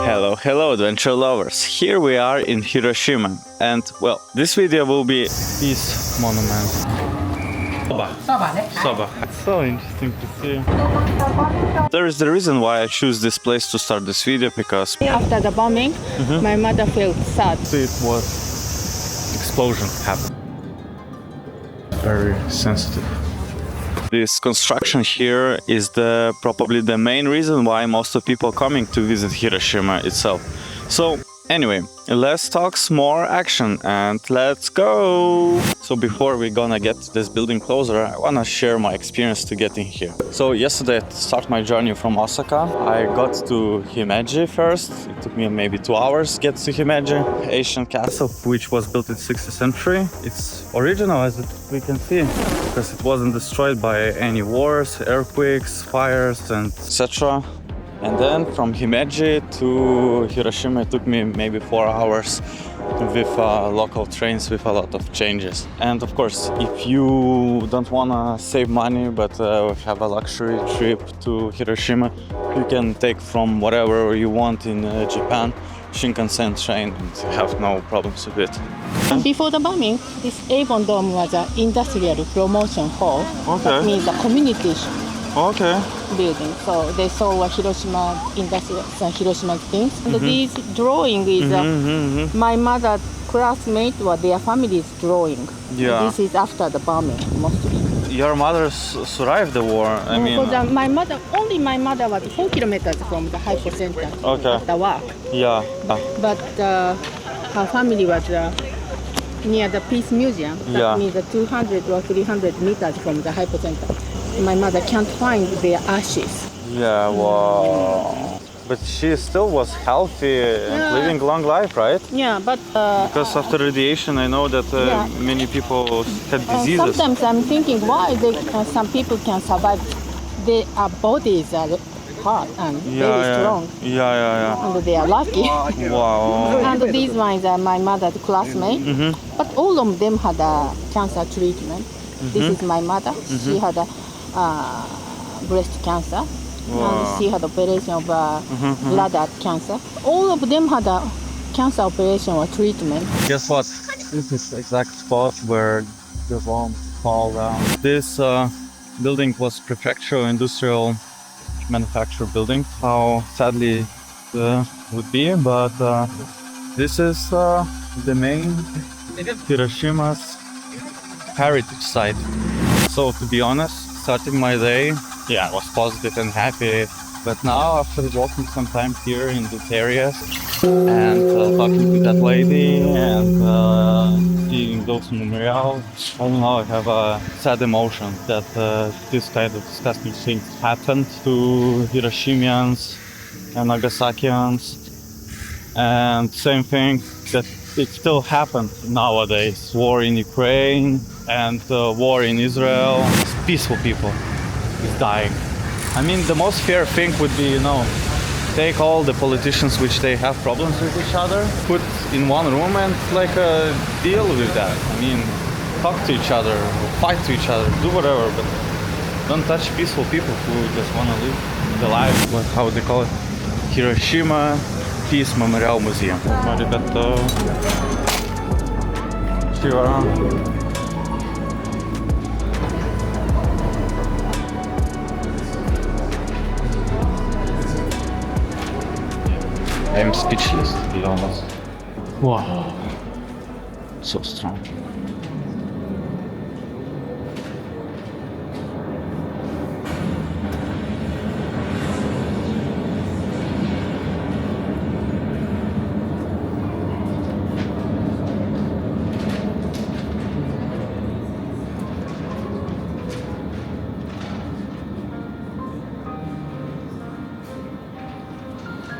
Hello, hello, adventure lovers. Here we are in Hiroshima, and well, this video will be peace monument. Soba. So interesting to see. There is the reason why I choose this place to start this video, because after the bombing, my mother felt sad. it was explosion happened. Very sensitive. This construction here is probably the main reason why most of people are coming to visit Hiroshima itself. So anyway, let's talk more action and let's go! So before we're gonna get to this building closer, I wanna share my experience to getting here. So yesterday to start my journey from Osaka, I got to Himeji first. It took me maybe 2 hours to get to Himeji, Asian castle, which was built in 6th century. It's original as we can see, because it wasn't destroyed by any wars, earthquakes, fires and etc. And then from Himeji to Hiroshima it took me maybe 4 hours with local trains with a lot of changes. And of course, if you don't wanna save money but have a luxury trip to Hiroshima, you can take from whatever you want in Japan, Shinkansen train, and have no problems with it. Before the bombing, this Avon Dome was an industrial promotion hall. Okay. That means a community Okay. building. So they saw a Hiroshima industrial, Hiroshima things. And this drawing is my mother's classmate or their family's drawing. Yeah. This is after the bombing mostly. Your mother survived the war. I mean. Because my mother was 4 kilometers from the hypocenter Okay. of the work. Yeah. But her family was near the Peace Museum. That Yeah. means 200 or 300 meters from the hypocenter. My mother can't find their ashes. Yeah. Wow. But she still was healthy and living long life, right? Yeah, but Because after radiation, I know that many people had diseases. sometimes I'm thinking why some people can survive. Their bodies are hard and very strong, Yeah. and they are lucky. Wow. And these ones are my mother's classmates. But all of them had a cancer treatment. This is my mother. She had a breast cancer. And she had operation of bladder cancer. All of them had a cancer operation or treatment. Guess what? This is the exact spot where the bomb fell down. This building was prefectural industrial manufacture building. How sadly it would be, but this is the main Hiroshima's heritage site. So to be honest, starting my day, I was positive and happy. But now, after walking some time here in these areas and talking to that lady and seeing those memorials, I don't know, I have a sad emotion that this kind of disgusting things happened to Hiroshimians and Nagasakians. And same thing that it still happened nowadays. War in Ukraine and war in Israel. Peaceful people is dying. I mean, the most fair thing would be, take all the politicians which they have problems with each other, put in one room and deal with that. I mean, talk to each other, fight to each other, do whatever, but don't touch peaceful people who just want to live the life. How they call it? Hiroshima Peace Memorial Museum. Arigato. Shiva. I'm speechless, to be honest. Wow. So strong.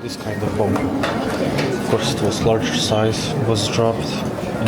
This kind of bomb. Of course, it was larger size. It was dropped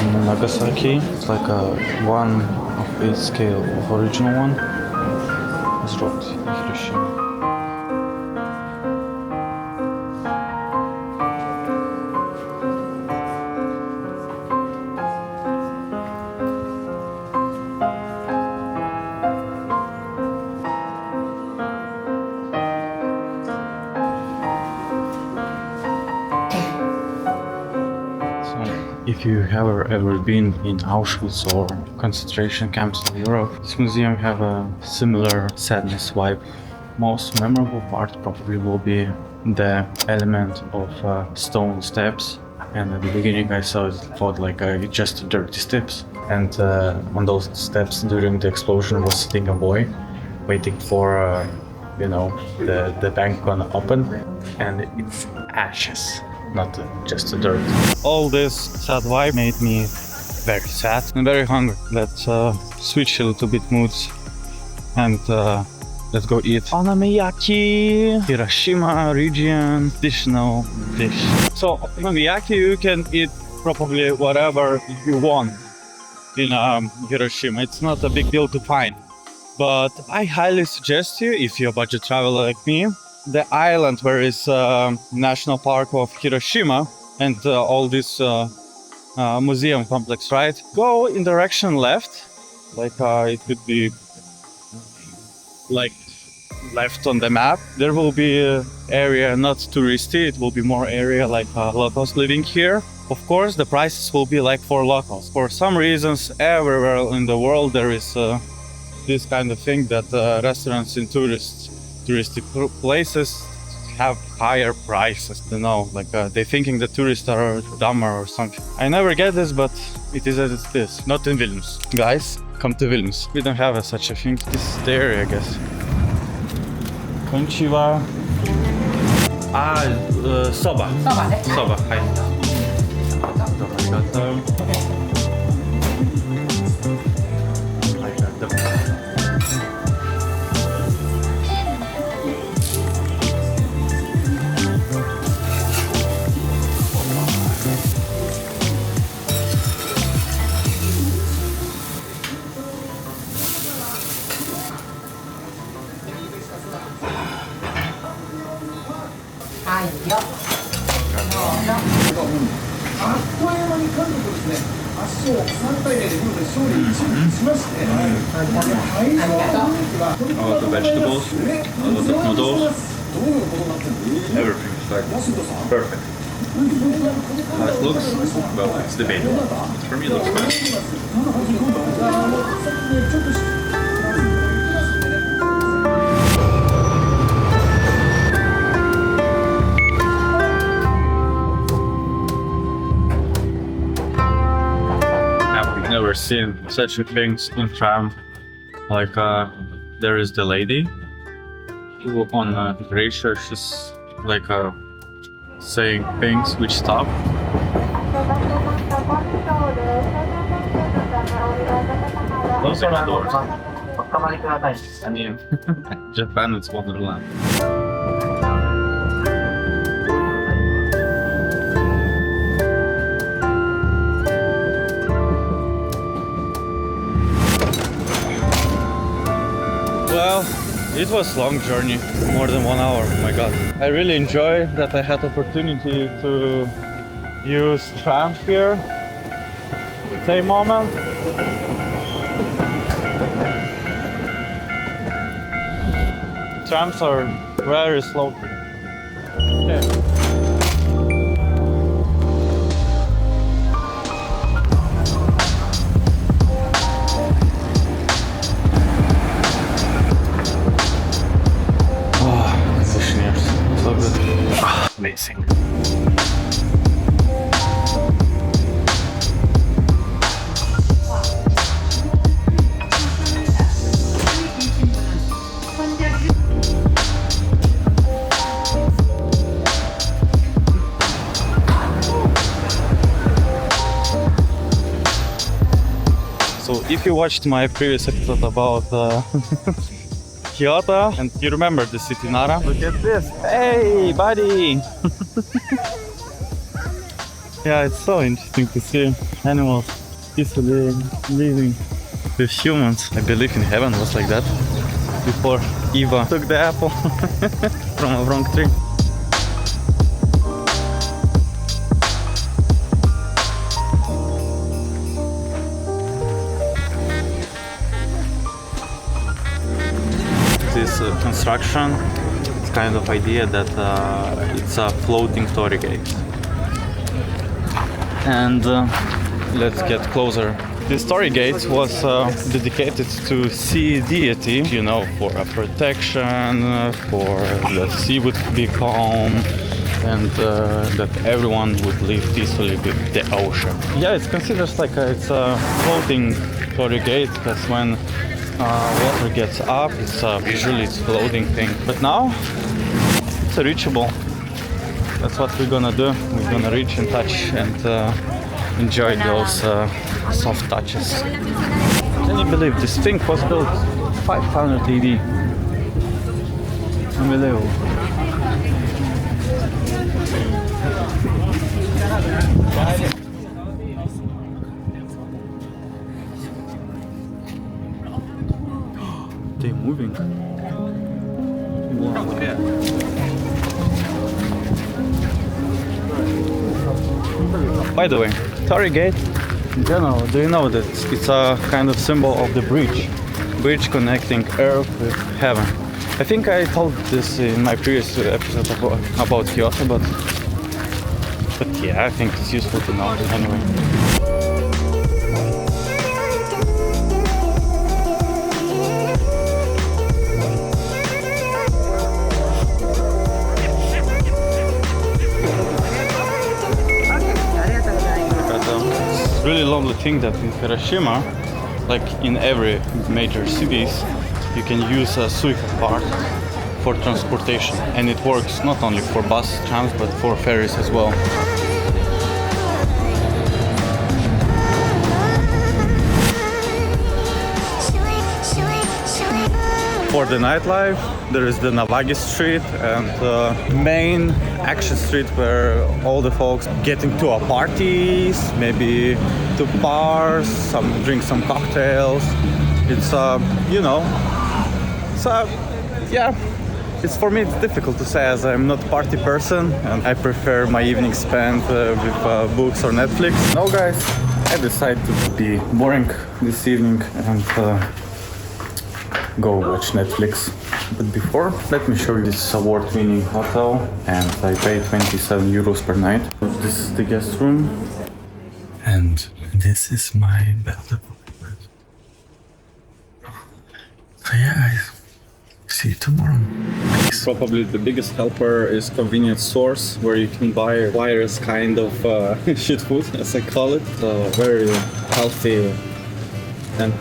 in Nagasaki. It's like a 1/8 scale of original one. It was dropped in Hiroshima. If you have ever been in Auschwitz or concentration camps in Europe, this museum have a similar sadness vibe. Most memorable part probably will be the element of stone steps. And at the beginning I saw it thought like just dirty steps. And on those steps during the explosion was sitting a boy waiting for the bank gonna open, and it's ashes, not just a dirt. All this sad vibe made me very sad and very hungry. Let's switch a little bit moods and let's go eat Okonomiyaki, Hiroshima region traditional dish. So Okonomiyaki, you can eat probably whatever you want in Hiroshima. It's not a big deal to find. But I highly suggest you, if you're a budget traveler like me, the island where is National Park of Hiroshima and all this museum complex, right? Go in direction left, like it could be like left on the map. There will be an area not touristy, it will be more area like locals living here. Of course, the prices will be like for locals. For some reasons, everywhere in the world there is this kind of thing that restaurants in touristic places have higher prices. You know, like they thinking the tourists are dumber or something. I never get this, but it is as it is. Not in Vilnius. Guys, come to Vilnius. We don't have such a thing. This is the area, I guess. Konnichiwa. Soba. Soba, hi. A lot of vegetables, a lot of noodles, everything is like perfect. How it looks, well, it's debatable. For me, it looks fine. I've never seen such things in tram. Like there is the lady who on Gracia, she's like saying things which stop. Those are the doors. I mean, Japan is Wonderland. Well, it was a long journey, more than 1 hour, oh my god. I really enjoy that I had opportunity to use tram here. Same moment. Trams are very slow. Okay. Amazing. So if you watched my previous episode about Kyoto and you remember the city Nara, look at this. Hey buddy. Yeah, it's so interesting to see animals peacefully living with humans. I believe in heaven was like that before Eva took the apple from a wrong tree. This construction, it's kind of idea that it's a floating torii gate. And let's get closer. This Torii gate was dedicated to sea deity, you know, for protection, for the sea would be calm, and that everyone would live peacefully with the ocean. Yeah, it's considered like it's a floating Torii gate, because when water gets up, it's usually it's a floating thing. But now it's reachable. That's what we're gonna do. We're gonna reach and touch and enjoy those soft touches. Can you believe this thing was built 500 AD? Unbelievable. They're moving. Wow. By the way, Torii Gate, in general, do you know that it's a kind of symbol of the bridge connecting Earth with heaven? I think I told this in my previous episode about Kyoto, but yeah, I think it's useful to know anyway. Really lovely thing that in Hiroshima, like in every major cities, you can use a Suica card for transportation, and it works not only for bus trams but for ferries as well. For the nightlife, there is the Navagi street and the main action street where all the folks getting to a parties, maybe to bars, drink some cocktails. It's you know, yeah. It's for me, it's difficult to say as I'm not a party person and I prefer my evening spent with books or Netflix. No, guys, I decided to be boring this evening and go watch Netflix. But before, let me show you this award-winning hotel, and I paid 27 euros per night. This is the guest room, and this is my bed. So yeah, guys, see you tomorrow. Peace. Probably the biggest helper is convenience stores, where you can buy various kind of shit food, as I call it. Very healthy and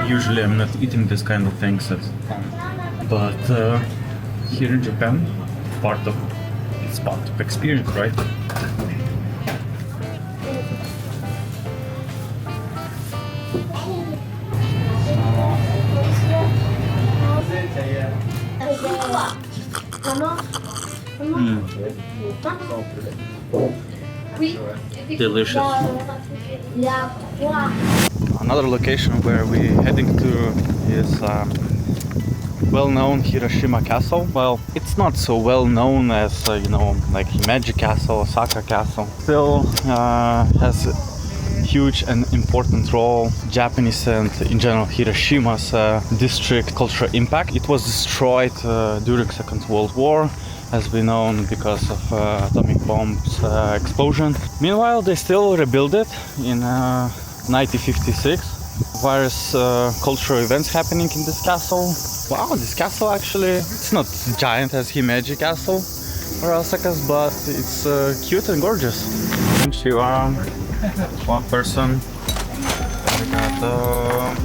usually I'm not eating this kind of things at home, but here in Japan, it's part of experience, right? Delicious. Another location where we're heading to is well-known Hiroshima Castle. Well, it's not so well-known as, you know, like Himeji Castle, Osaka Castle. Still has a huge and important role, Japanese and in general Hiroshima's district cultural impact. It was destroyed during Second World War, as we know, because of atomic bombs explosion. Meanwhile, they still rebuilt it in 1956. Various cultural events happening in this castle. Wow, this castle actually, it's not giant as Himeji Castle or Osaka's, but it's cute and gorgeous. Konnichiwa. One person. Arigato.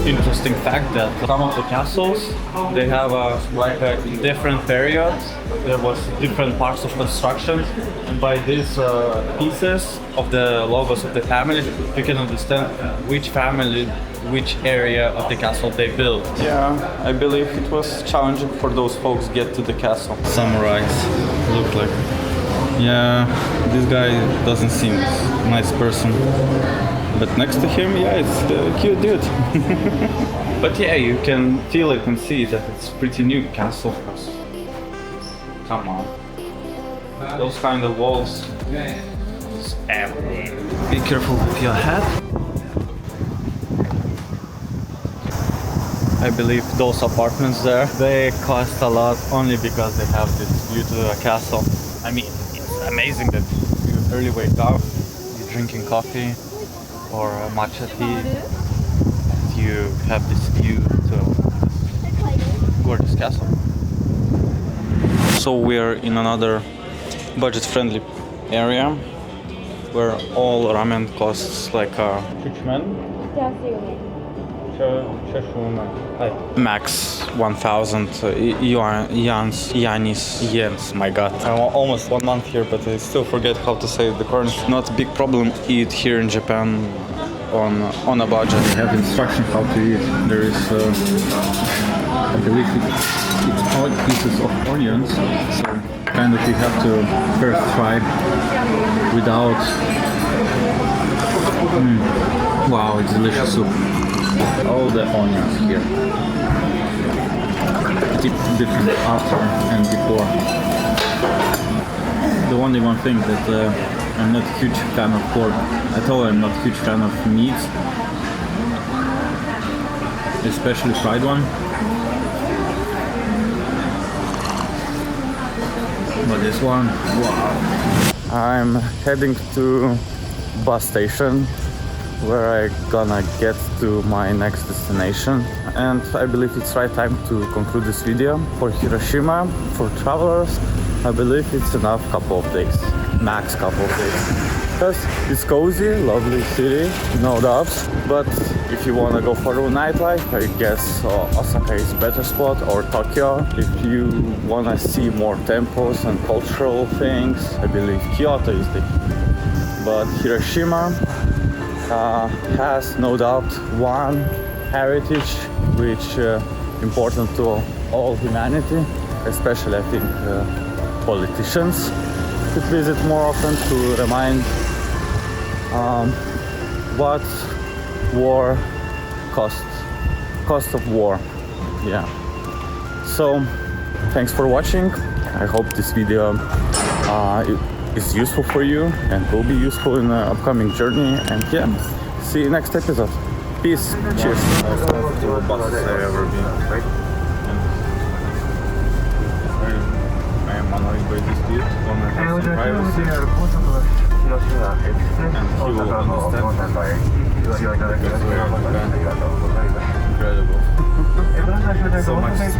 Interesting fact that some of the castles, they have in different periods there was different parts of construction, and by these pieces of the logos of the family you can understand which family, which area of the castle they built. Yeah, I believe it was challenging for those folks get to the castle. Samurais look like. Yeah, this guy doesn't seem a nice person. But next to him, yeah, it's a cute dude. But yeah, you can feel it and see that it's pretty new castle. come on. Those kind of walls. It's everything. Be careful with your head. I believe those apartments there, they cost a lot only because they have this view to a castle. I mean, it's amazing that you early wake up, you're drinking coffee or matcha tea, and you have this view to this gorgeous castle. So we're in another budget-friendly area where all ramen costs like max 1,000 yens. My God, I'm almost 1 month here, but I still forget how to say the currency. Not a big problem eat here in Japan on a budget. I have instructions how to eat. There is, I believe it's 8 pieces of onions, so kind of you have to first try without. Wow, it's delicious soup. All the onions here. Different after and before. The only one thing that I'm not a huge fan of pork. At all, I'm not a huge fan of meat, especially fried one. But this one, wow. I'm heading to bus station where I gonna get to my next destination, and I believe it's right time to conclude this video. For Hiroshima, for travelers, I believe it's enough couple of days, max couple of days, because it's cozy, lovely city, no doubts. But if you wanna go for a nightlife, I guess Osaka is better spot, or Tokyo. If you wanna see more temples and cultural things, I believe Kyoto is the key. But Hiroshima has no doubt one heritage which important to all humanity, especially I think politicians should visit more often to remind what war cost of war. Yeah. So thanks for watching. I hope this video is useful for you and will be useful in the upcoming journey. And yeah, see you next episode. Peace. Cheers. Most buses I've ever been. I am annoyed by this dude. Wanna have some privacy. And he will understand. Incredible. So much space.